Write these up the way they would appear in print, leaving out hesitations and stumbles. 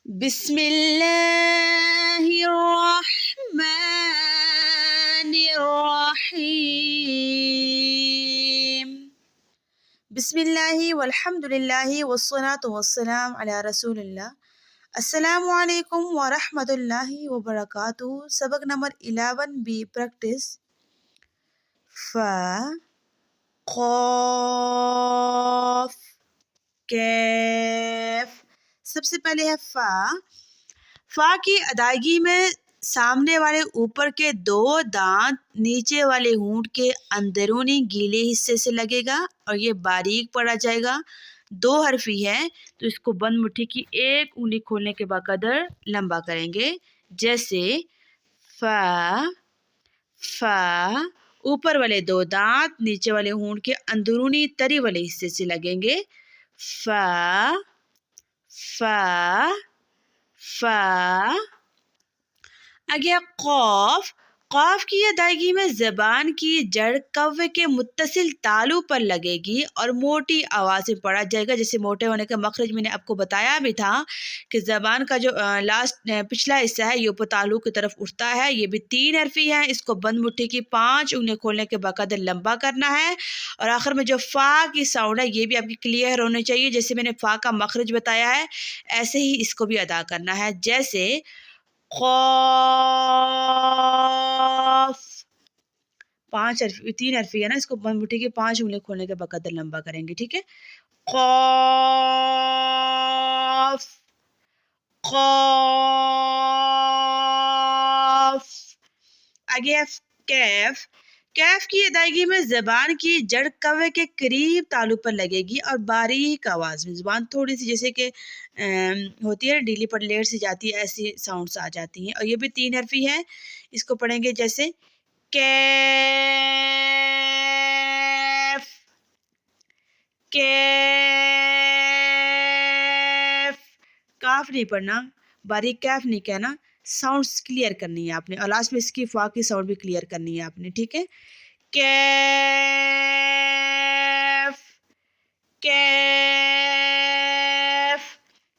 بسم اللہ الرحمن الرحیم بسم اللہ والحمد للہ والصلاة والسلام علی رسول اللہ۔ السلام علیکم ورحمۃ اللہ وبرکاتہ۔ سبق نمبر 11 بی پریکٹس۔ فا، قاف، کیف۔ سب سے پہلے ہے فا۔ فا کی ادائیگی میں سامنے والے اوپر کے 2 دانت نیچے والے ہونٹ کے اندرونی گیلے حصے سے لگے گا اور یہ باریک پڑا جائے گا۔ 2 حرفی ہے تو اس کو بند مٹھی کی ایک انگلی کھولنے کے بقدر لمبا کریں گے، جیسے فا۔ فا، اوپر والے 2 دانت نیچے والے ہونٹ کے اندرونی تری والے حصے سے لگیں گے۔ فا، فا، فا۔ آگے قاف۔ قاف کی ادائیگی میں زبان کی جڑ کوے کے متصل تالو پر لگے گی اور موٹی آواز میں پڑھا جائے گا۔ جیسے موٹے ہونے کا مخرج میں نے آپ کو بتایا بھی تھا کہ زبان کا جو پچھلا حصہ ہے یہ اوپر تالو کی طرف اٹھتا ہے۔ یہ بھی 3 حرفی ہے، اس کو بند مٹھی کی 5 انگلیاں کھولنے کے بقدر لمبا کرنا ہے اور آخر میں جو فا کی ساؤنڈ ہے یہ بھی آپ کی کلیئر ہونی چاہیے۔ جیسے میں نے فا کا مخرج بتایا ہے ایسے ہی اس کو بھی ادا کرنا ہے، جیسے قاف۔ 3 حرفی ہے نا، اس کو بند مٹھی کی 5 انگلیاں کھولنے کے بقدر لمبا کریں گے، ٹھیک ہے۔ قاف، قاف۔ آگے ہے کیف۔ کیف کی ادائیگی میں زبان کی جڑ کوے کے قریب تالو پر لگے گی اور باریک آواز میں زبان تھوڑی سی جیسے کہ ہوتی ہے ڈیلی پر لیٹ سی جاتی ہے، ایسی ساؤنڈس آ جاتی ہیں اور یہ بھی 3 حرفی ہے۔ اس کو پڑھیں گے جیسے کیف، کیف۔ کاف نہیں پڑھنا، باریک کیف نہیں کہنا، ساؤنڈس کلیئر کرنی ہے آپ نے اور لاسٹ میں اس کی فا کی ساؤنڈ بھی کلیئر کرنی ہے آپ نے، ٹھیک ہے۔ کیف، کیف۔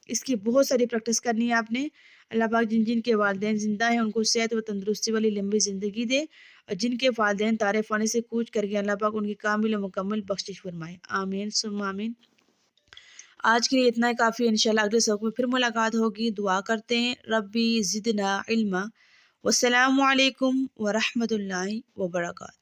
اس کی بہت ساری پریکٹس کرنی ہے آپ نے۔ اللہ پاک جن جن کے والدین زندہ ہیں ان کو صحت و تندرستی والی لمبی زندگی دے اور جن کے والدین تارے فانے سے کوچ کر گئے اللہ پاک ان کی کامل و مکمل بخشش فرمائے، آمین ثم آمین۔ آج کے لیے اتنا ہی کافی ہے، انشاءاللہ اگلے سبق میں پھر ملاقات ہوگی۔ دعا کرتے ہیں ربی زدنا علما۔ والسلام علیکم ورحمۃ اللہ وبرکاتہ۔